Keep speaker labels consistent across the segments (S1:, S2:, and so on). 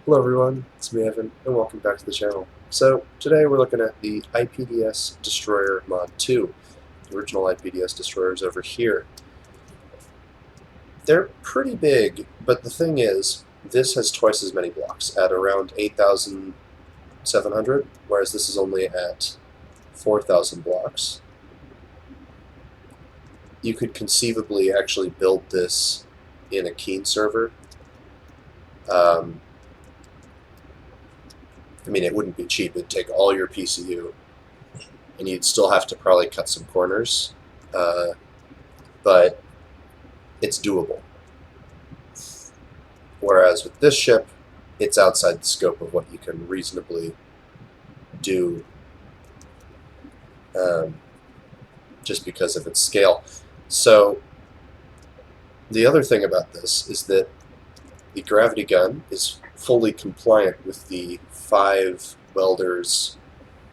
S1: Hello everyone, it's me Evan, and welcome back to the channel. So, today we're looking at the IPDS Destroyer mod 2. The original IPDS Destroyer is over here. They're pretty big, but the thing is, this has twice as many blocks, at around 8,700, whereas this is only at 4,000 blocks. You could conceivably actually build this in a Keen server. I mean, it wouldn't be cheap. It'd take all your PCU, and you'd still have to probably cut some corners, but it's doable. Whereas with this ship, it's outside the scope of what you can reasonably do, just because of its scale. So the other thing about this is that the gravity gun is fully compliant with the 5 welders,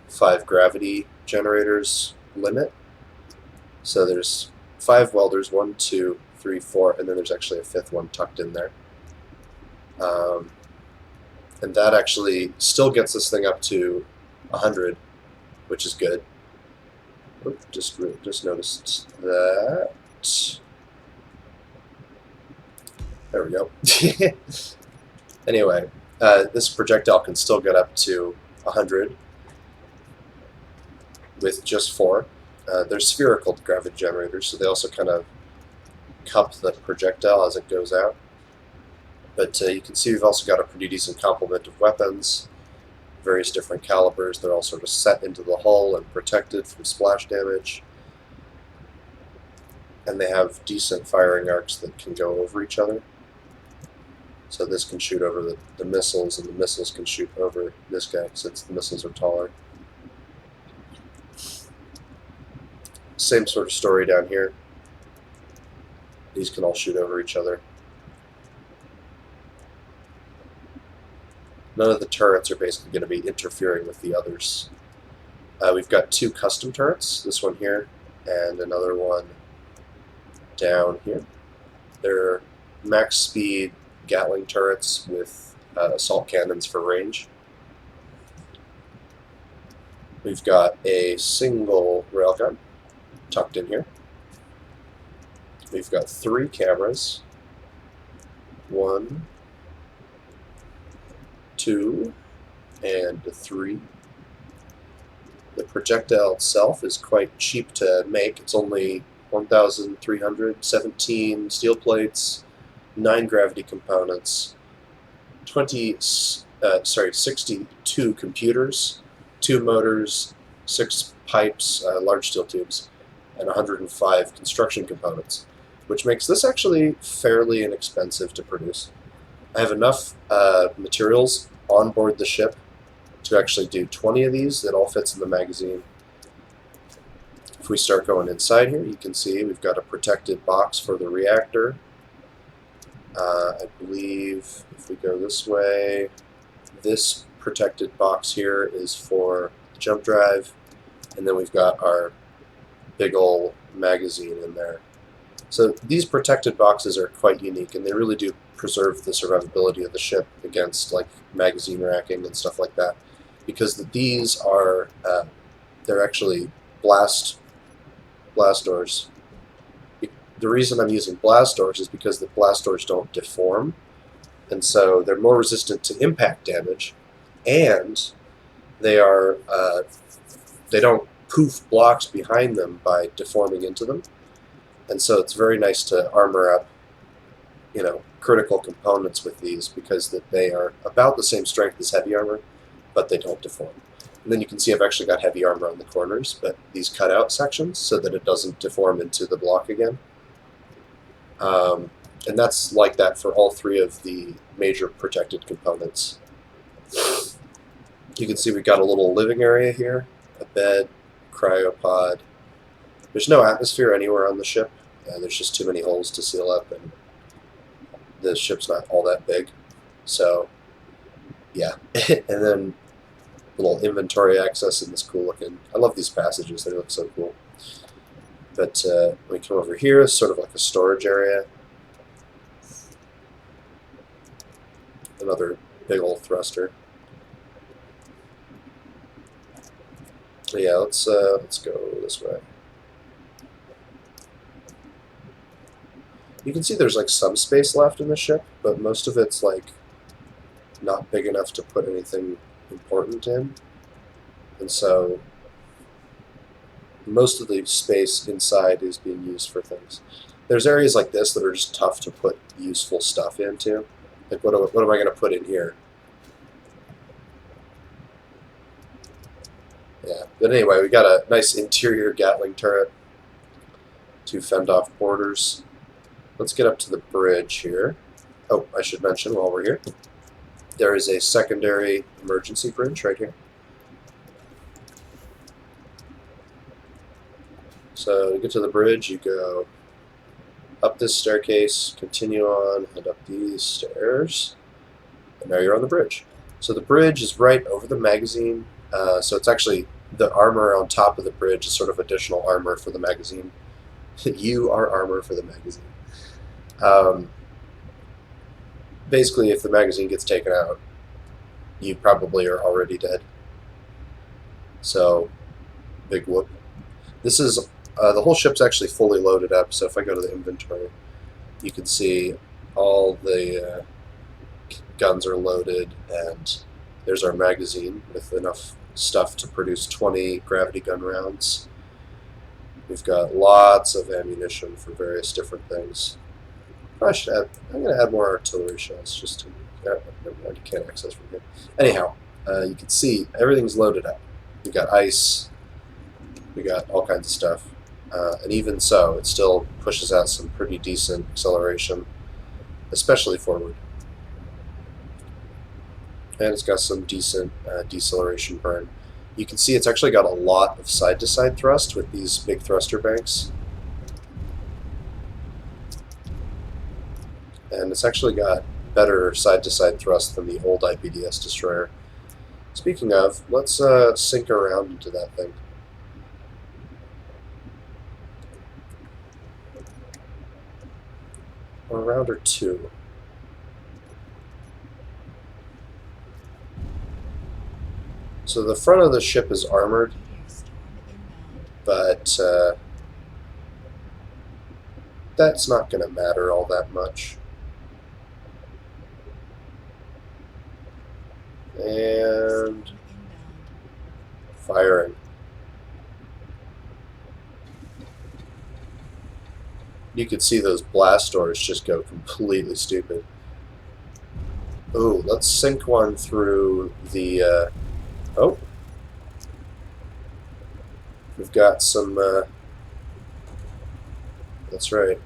S1: 5 gravity generators limit. So there's 5 welders, 1, 2, 3, 4, and then there's actually a 5th one tucked in there. And that actually still gets this thing up to 100, which is good. Oop, just noticed that. There we go. Anyway, this projectile can still get up to 100 with just 4. They're spherical gravity generators, so they also kind of cup the projectile as it goes out. But you can see we've also got a pretty decent complement of weapons, various different calibers. They're all sort of set into the hull and protected from splash damage. And they have decent firing arcs that can go over each other. So this can shoot over the missiles, and the missiles can shoot over this guy since the missiles are taller. Same sort of story down here. These can all shoot over each other. None of the turrets are basically going to be interfering with the others. We've got 2 custom turrets, this one here and another one down here. They're max speed Gatling turrets with assault cannons for range. We've got a single railgun tucked in here. We've got 3 cameras. 1, 2, and 3. The projectile itself is quite cheap to make. It's only 1,317 steel plates, 9 gravity components, 62 computers, 2 motors, 6 pipes, large steel tubes, and 105 construction components, which makes this actually fairly inexpensive to produce. I have enough materials on board the ship to actually do 20 of these. That all fits in the magazine. If we start going inside here, you can see we've got a protected box for the reactor. I believe if we go this way, this protected box here is for the jump drive, and then we've got our big old magazine in there. So these protected boxes are quite unique, and they really do preserve the survivability of the ship against like magazine racking and stuff like that, because these are they're actually blast doors. The reason I'm using blast doors is because the blast doors don't deform, and so they're more resistant to impact damage, and they are they don't poof blocks behind them by deforming into them, and so it's very nice to armor up, critical components with these, because they are about the same strength as heavy armor, but they don't deform. And then you can see I've actually got heavy armor on the corners, but these cut out sections so that it doesn't deform into the block again. And that's like that for all 3 of the major protected components. You can see we've got a little living area here, a bed, cryopod. There's no atmosphere anywhere on the ship. There's just too many holes to seal up, and the ship's not all that big. So, yeah. And then a little inventory access in this cool looking. I love these passages, they look so cool. But when we come over here, it's sort of like a storage area. Another Big old thruster. So yeah, let's go this way. You can see there's like some space left in the ship, but most of it's like not big enough to put anything important in, and so most of the space inside is being used for things. There's areas like this that are just tough to put useful stuff into. Like what am I going to put in here? Yeah, but anyway, we got a nice interior Gatling turret, 2 fend off borders. Let's get up to the bridge here. Oh, I should mention while we're here, there is a secondary emergency bridge right here. So to get to the bridge, you go up this staircase, continue on, and up these stairs, and now you're on the bridge. So the bridge is right over the magazine, so it's actually the armor on top of the bridge is sort of additional armor for the magazine. You are armor for the magazine. Basically, if the magazine gets taken out, you probably are already dead. So, big whoop. This is, the whole ship's actually fully loaded up, so if I go to the inventory, you can see all the guns are loaded, and there's our magazine with enough stuff to produce 20 gravity gun rounds. We've got lots of ammunition for various different things. I should add, I'm going to add more artillery shells just to, never mind, you can't access from here. Anyhow, you can see everything's loaded up. We got ice, we got all kinds of stuff, and even so, it still pushes out some pretty decent acceleration, especially forward. And it's got some decent deceleration burn. You can see it's actually got a lot of side-to-side thrust with these big thruster banks. And it's actually got better side-to-side thrust than the old IPDS Destroyer. Speaking of, let's sink around into that thing. Or a round or two. So the front of the ship is armored, but that's not going to matter all that much. And firing. You could see those blast doors just go completely stupid. Ooh, let's sink one through the, oh. We've got some, that's right.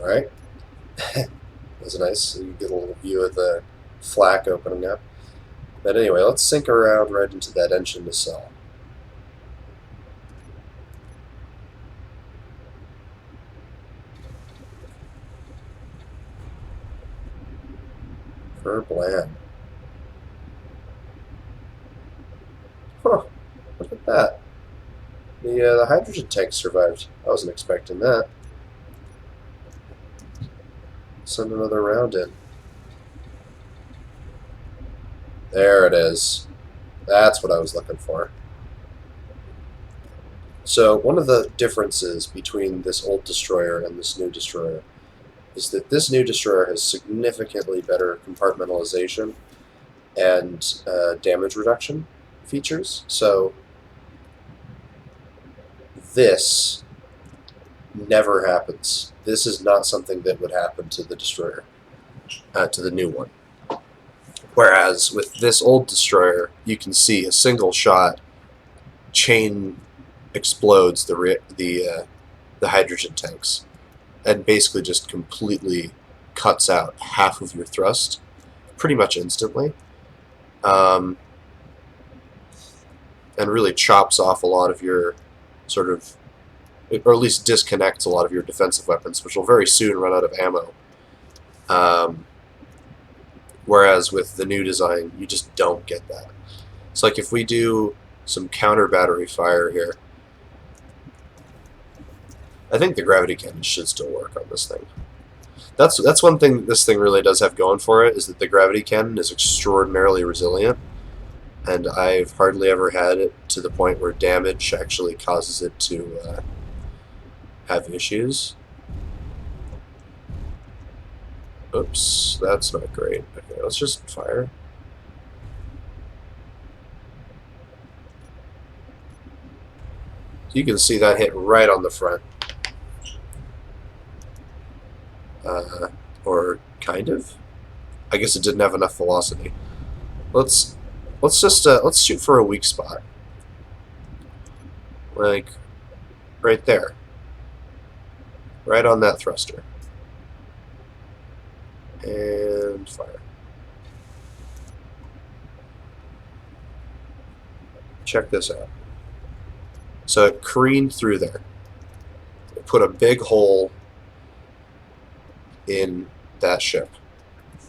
S1: Alright. That was nice. You get a little view of the flak opening up. But anyway, let's sink around right into that engine nacelle. Bland. Huh. Look at that. The hydrogen tank survived. I wasn't expecting that. Send another round in. There it is. That's what I was looking for. So one of the differences between this old destroyer and this new destroyer is that this new destroyer has significantly better compartmentalization and damage reduction features. So this never happens. This is not something that would happen to the destroyer, to the new one. Whereas with this old destroyer, you can see a single shot chain explodes the hydrogen tanks, and basically just completely cuts out half of your thrust pretty much instantly, and really chops off a lot of your sort of, or at least disconnects a lot of your defensive weapons, which will very soon run out of ammo. Whereas with the new design, you just don't get that. It's like if we do some counter battery fire here, I think the gravity cannon should still work on this thing. That's one thing this thing really does have going for it, is that the gravity cannon is extraordinarily resilient, and I've hardly ever had it to the point where damage actually causes it to have issues. Oops, that's not great. Okay, let's just fire. You can see that hit right on the front. Or kind of. I guess it didn't have enough velocity. Let's shoot for a weak spot. Like right there. Right on that thruster. And fire. Check this out. So it careened through there. It put a big hole in that ship.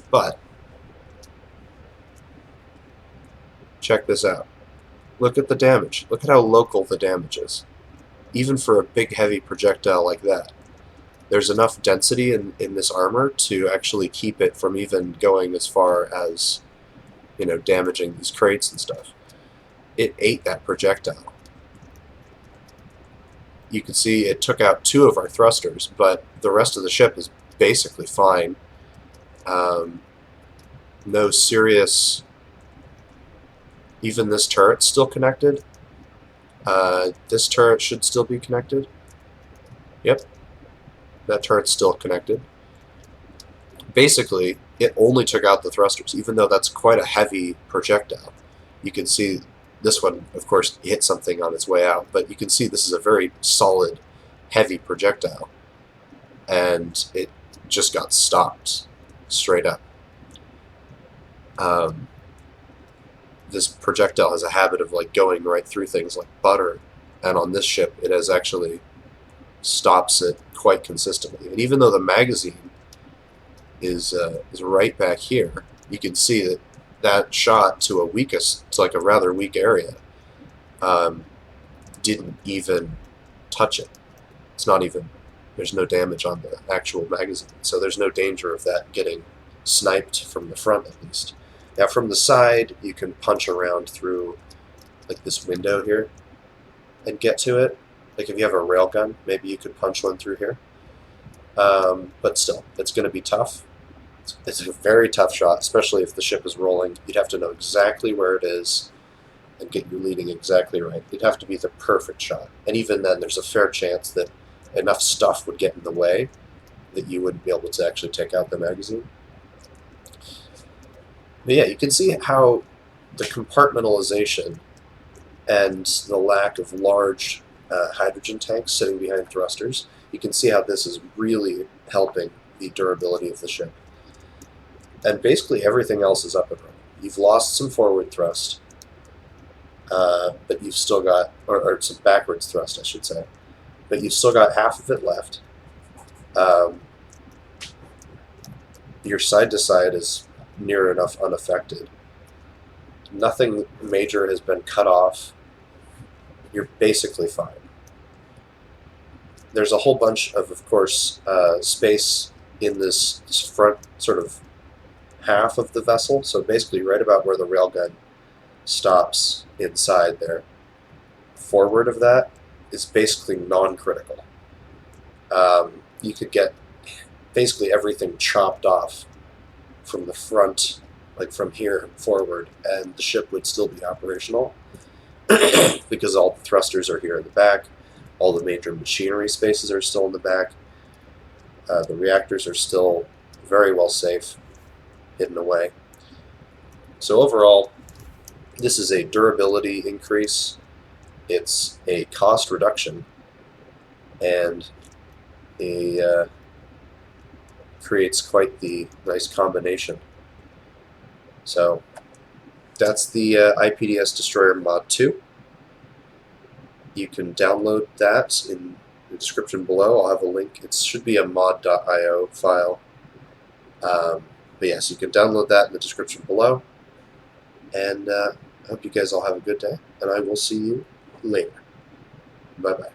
S1: But check this out. Look at the damage. Look at how local the damage is. Even for a big heavy projectile like that. There's enough density in this armor to actually keep it from even going as far as, you know, damaging these crates and stuff. It ate that projectile. You can see it took out 2 of our thrusters, but the rest of the ship is basically fine. No serious... Even this turret's still connected. This turret should still be connected. Yep. That turret's still connected. Basically, it only took out the thrusters, even though that's quite a heavy projectile. You can see this one, of course, hit something on its way out, but you can see this is a very solid, heavy projectile. And it just got stopped straight up. This projectile has a habit of like going right through things like butter, and on this ship it has actually stops it quite consistently. And even though the magazine is right back here, you can see that that shot to like a rather weak area didn't even touch it. It's not even, there's no damage on the actual magazine, so there's no danger of that getting sniped from the front at least. Now from the side you can punch around through like this window here and get to it. Like if you have a railgun, maybe you could punch one through here. But still, it's going to be tough. It's a very tough shot, especially if the ship is rolling. You'd have to know exactly where it is and get your leading exactly right. It'd have to be the perfect shot. And even then, there's a fair chance that enough stuff would get in the way that you wouldn't be able to actually take out the magazine. But yeah, you can see how the compartmentalization and the lack of large hydrogen tanks sitting behind thrusters, you can see how this is really helping the durability of the ship. And basically everything else is up and running. You've lost some forward thrust, but you've still got, or some backwards thrust, I should say, but you've still got half of it left. Your side to side is near enough unaffected. Nothing major has been cut off. You're basically fine. There's a whole bunch of course, space in this front sort of half of the vessel, so basically right about where the railgun stops inside there. Forward of that is basically non-critical. You could get basically everything chopped off from the front, like from here forward, and the ship would still be operational because all the thrusters are here in the back, all the major machinery spaces are still in the back, the reactors are still very well safe, hidden away. So overall, this is a durability increase, it's a cost reduction, and creates quite the nice combination. So that's the IPDS Destroyer Mod 2. You can download that in the description below. I'll have a link. It should be a mod.io file. But yes, you can download that in the description below. And I hope you guys all have a good day, and I will see you later. Bye-bye.